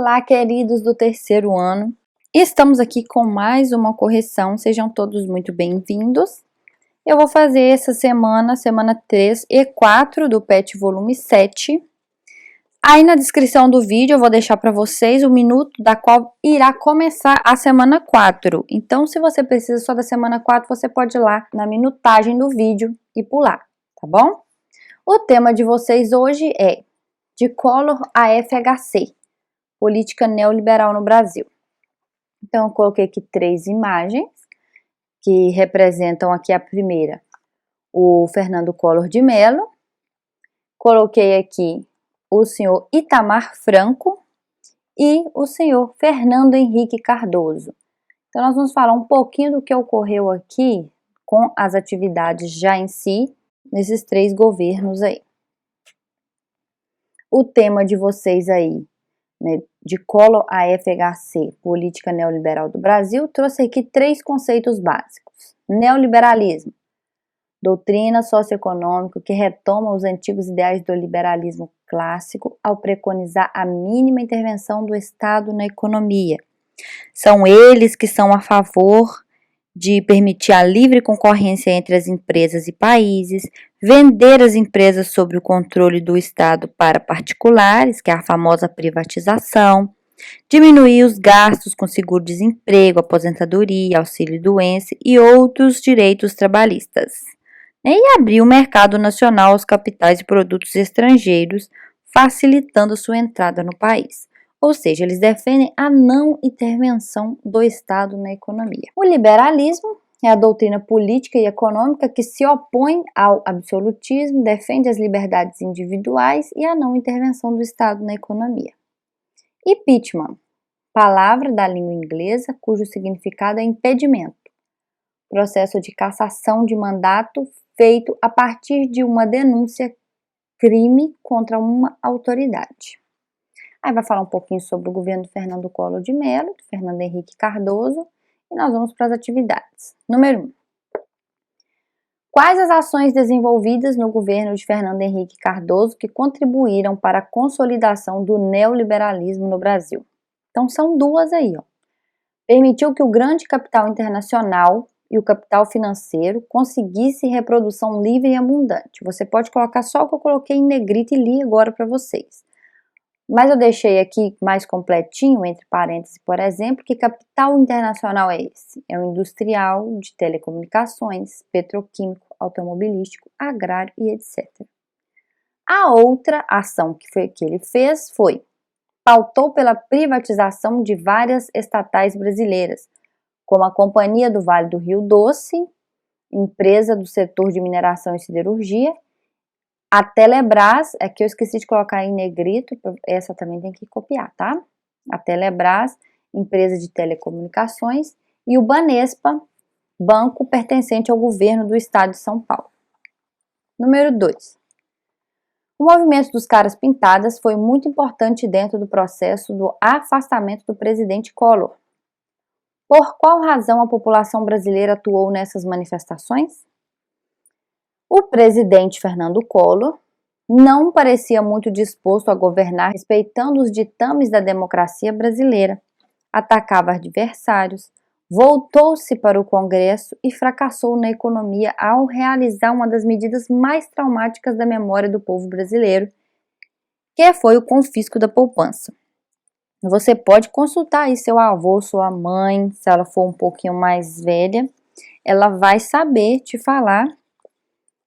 Olá, queridos do terceiro ano. Estamos aqui com mais uma correção, sejam todos muito bem-vindos. Eu vou fazer essa semana 3 e 4 do PET volume 7. Aí na descrição do vídeo eu vou deixar para vocês o minuto da qual irá começar a semana 4. Então, se você precisa só da semana 4, você pode ir lá na minutagem do vídeo e pular, tá bom? O tema de vocês hoje é de Collor a FHC. Política neoliberal no Brasil. Então, eu coloquei aqui 3 imagens, que representam aqui a primeira, o Fernando Collor de Mello. Coloquei aqui o senhor Itamar Franco e o senhor Fernando Henrique Cardoso. Então, nós vamos falar um pouquinho do que ocorreu aqui com as atividades já em si, nesses 3 governos aí. O tema de vocês aí, né, de Collor a FHC, Política Neoliberal do Brasil, trouxe aqui 3 conceitos básicos. Neoliberalismo, doutrina socioeconômica que retoma os antigos ideais do liberalismo clássico ao preconizar a mínima intervenção do Estado na economia. São eles que são a favor de permitir a livre concorrência entre as empresas e países, vender as empresas sob o controle do Estado para particulares, que é a famosa privatização, diminuir os gastos com seguro-desemprego, aposentadoria, auxílio-doença e outros direitos trabalhistas, e abrir o mercado nacional aos capitais e produtos estrangeiros, facilitando sua entrada no país. Ou seja, eles defendem a não intervenção do Estado na economia. O liberalismo é a doutrina política e econômica que se opõe ao absolutismo, defende as liberdades individuais e a não intervenção do Estado na economia. Impeachment, palavra da língua inglesa cujo significado é impedimento, processo de cassação de mandato feito a partir de uma denúncia crime contra uma autoridade. Aí vai falar um pouquinho sobre o governo do Fernando Collor de Mello, do Fernando Henrique Cardoso, e nós vamos para as atividades. Número 1. Quais as ações desenvolvidas no governo de Fernando Henrique Cardoso que contribuíram para a consolidação do neoliberalismo no Brasil? Então são 2 aí, ó. Permitiu que o grande capital internacional e o capital financeiro conseguisse reprodução livre e abundante. Você pode colocar só o que eu coloquei em negrito e li agora para vocês. Mas eu deixei aqui mais completinho, entre parênteses, por exemplo, que capital internacional é esse? É o industrial, de telecomunicações, petroquímico, automobilístico, agrário e etc. A outra ação que ele fez foi pautou pela privatização de várias estatais brasileiras, como a Companhia do Vale do Rio Doce, empresa do setor de mineração e siderurgia, a Telebrás, que eu esqueci de colocar em negrito, essa também tem que copiar, tá? A Telebrás, empresa de telecomunicações, e o Banespa, banco pertencente ao governo do estado de São Paulo. Número 2. O movimento dos caras pintadas foi muito importante dentro do processo do afastamento do presidente Collor. Por qual razão a população brasileira atuou nessas manifestações? O presidente Fernando Collor não parecia muito disposto a governar respeitando os ditames da democracia brasileira, atacava adversários, voltou-se para o Congresso e fracassou na economia ao realizar uma das medidas mais traumáticas da memória do povo brasileiro, que foi o confisco da poupança. Você pode consultar aí seu avô, sua mãe, se ela for um pouquinho mais velha, ela vai saber te falar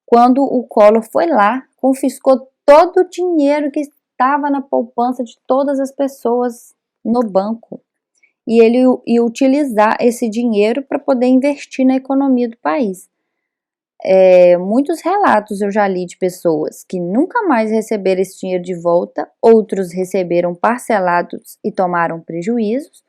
quando o Collor foi lá, confiscou todo o dinheiro que estava na poupança de todas as pessoas no banco. E ele ia utilizar esse dinheiro para poder investir na economia do país. Muitos relatos eu já li de pessoas que nunca mais receberam esse dinheiro de volta, outros receberam parcelados e tomaram prejuízos,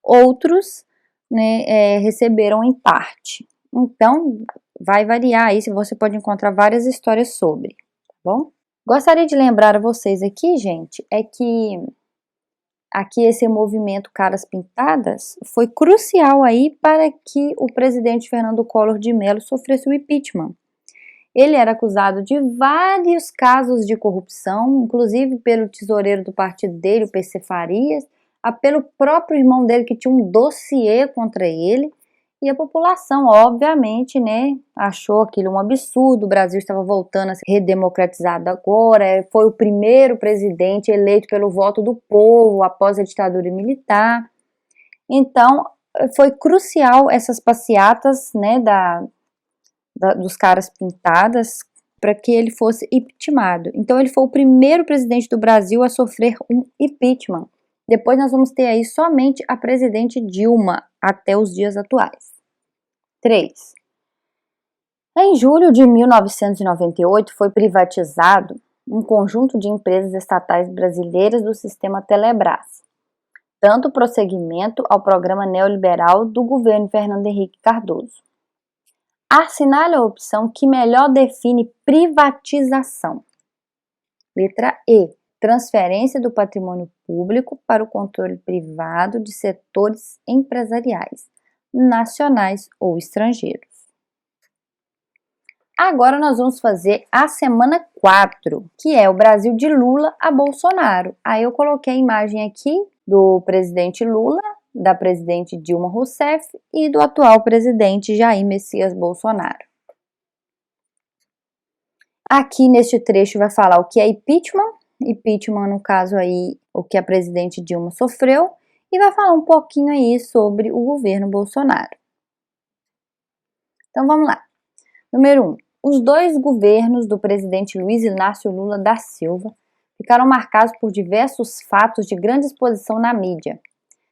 outros, né, receberam em parte. Então, vai variar aí, você pode encontrar várias histórias sobre, tá bom? Gostaria de lembrar a vocês aqui, gente, que aqui esse movimento Caras Pintadas foi crucial aí para que o presidente Fernando Collor de Mello sofresse o impeachment. Ele era acusado de vários casos de corrupção, inclusive pelo tesoureiro do partido dele, o PC Farias, pelo próprio irmão dele, que tinha um dossiê contra ele, e a população, obviamente, né, achou aquilo um absurdo. O Brasil estava voltando a ser redemocratizado agora, foi o primeiro presidente eleito pelo voto do povo após a ditadura militar. Então, foi crucial essas passeatas, né, dos caras pintadas, para que ele fosse impeachmentado. Então, ele foi o primeiro presidente do Brasil a sofrer um impeachment. Depois nós vamos ter aí somente a presidente Dilma até os dias atuais. 3. Em julho de 1998 foi privatizado um conjunto de empresas estatais brasileiras do sistema Telebrás, dando prosseguimento ao programa neoliberal do governo Fernando Henrique Cardoso. Assinale a opção que melhor define privatização. Letra E. Transferência do patrimônio público para o controle privado de setores empresariais, nacionais ou estrangeiros. Agora nós vamos fazer a semana 4, que é o Brasil de Lula a Bolsonaro. Aí eu coloquei a imagem aqui do presidente Lula, da presidente Dilma Rousseff e do atual presidente Jair Messias Bolsonaro. Aqui neste trecho vai falar o que é impeachment. Impeachment, no caso aí, o que a presidente Dilma sofreu, e vai falar um pouquinho aí sobre o governo Bolsonaro. Então vamos lá. Número 1. Os dois governos do presidente Luiz Inácio Lula da Silva ficaram marcados por diversos fatos de grande exposição na mídia,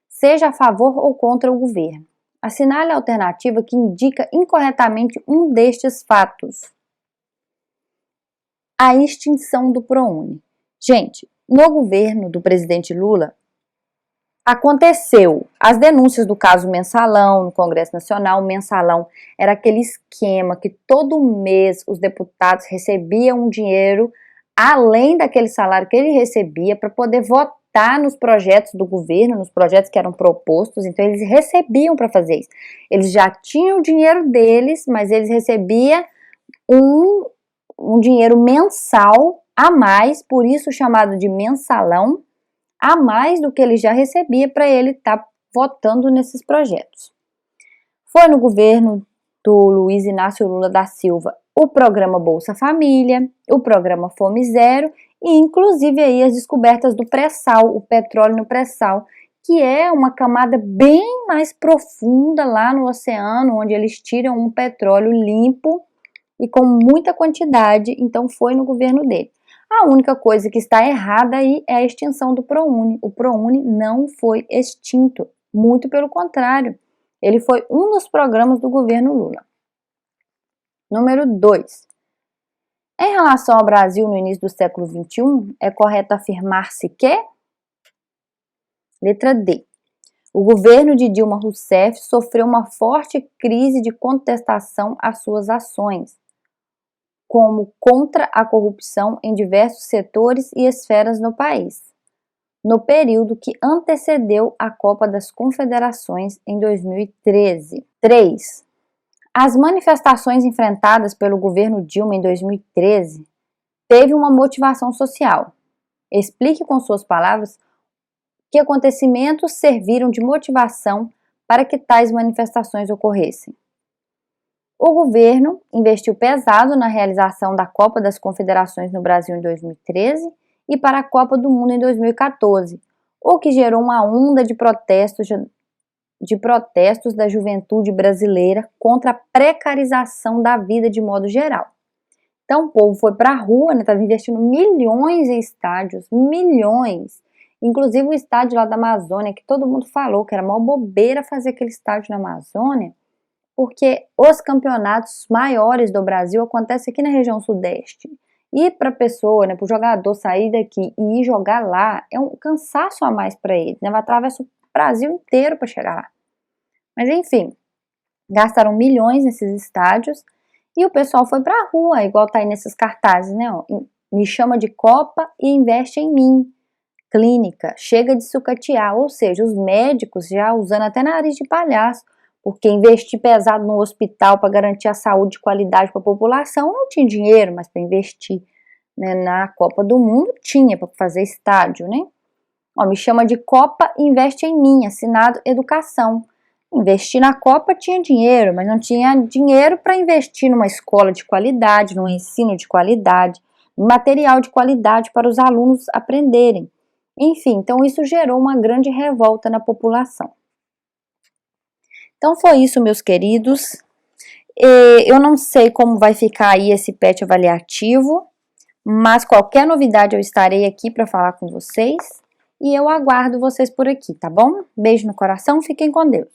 seja a favor ou contra o governo. Assinale a alternativa que indica incorretamente um destes fatos. A extinção do ProUni. Gente, no governo do presidente Lula, aconteceu as denúncias do caso Mensalão no Congresso Nacional. O Mensalão era aquele esquema que todo mês os deputados recebiam um dinheiro além daquele salário que ele recebia para poder votar nos projetos do governo, nos projetos que eram propostos. Então eles recebiam para fazer isso. Eles já tinham o dinheiro deles, mas eles recebiam um dinheiro mensal a mais, por isso chamado de mensalão, a mais do que ele já recebia para ele estar votando nesses projetos. Foi no governo do Luiz Inácio Lula da Silva o programa Bolsa Família, o programa Fome Zero e inclusive aí as descobertas do pré-sal, o petróleo no pré-sal, que é uma camada bem mais profunda lá no oceano, onde eles tiram um petróleo limpo e com muita quantidade. Então foi no governo dele. A única coisa que está errada aí é a extinção do ProUni. O ProUni não foi extinto, muito pelo contrário. Ele foi um dos programas do governo Lula. Número 2. Em relação ao Brasil no início do século XXI, é correto afirmar-se que... Letra D. O governo de Dilma Rousseff sofreu uma forte crise de contestação às suas ações, como contra a corrupção em diversos setores e esferas no país, no período que antecedeu a Copa das Confederações em 2013. 3. As manifestações enfrentadas pelo governo Dilma em 2013 teve uma motivação social. Explique com suas palavras que acontecimentos serviram de motivação para que tais manifestações ocorressem. O governo investiu pesado na realização da Copa das Confederações no Brasil em 2013 e para a Copa do Mundo em 2014, o que gerou uma onda de protestos da juventude brasileira contra a precarização da vida de modo geral. Então o povo foi para a rua, estava investindo milhões em estádios, milhões. Inclusive o estádio lá da Amazônia, que todo mundo falou que era uma bobeira fazer aquele estádio na Amazônia, porque os campeonatos maiores do Brasil acontecem aqui na região sudeste. E para a pessoa, para o jogador sair daqui e ir jogar lá, é um cansaço a mais para ele, vai atravessar o Brasil inteiro para chegar lá. Mas enfim, gastaram milhões nesses estádios e o pessoal foi para a rua, igual tá aí nesses cartazes, me chama de Copa e investe em mim. Clínica, chega de sucatear, ou seja, os médicos já usando até nariz de palhaço, porque investir pesado no hospital para garantir a saúde de qualidade para a população não tinha dinheiro, mas para investir na Copa do Mundo tinha, para fazer estádio, Ó, me chama de Copa Investe em Mim, assinado Educação. Investir na Copa tinha dinheiro, mas não tinha dinheiro para investir numa escola de qualidade, num ensino de qualidade, em material de qualidade para os alunos aprenderem. Enfim, então isso gerou uma grande revolta na população. Então foi isso, meus queridos. Eu não sei como vai ficar aí esse PET avaliativo, mas qualquer novidade eu estarei aqui para falar com vocês e eu aguardo vocês por aqui, tá bom? Beijo no coração, fiquem com Deus.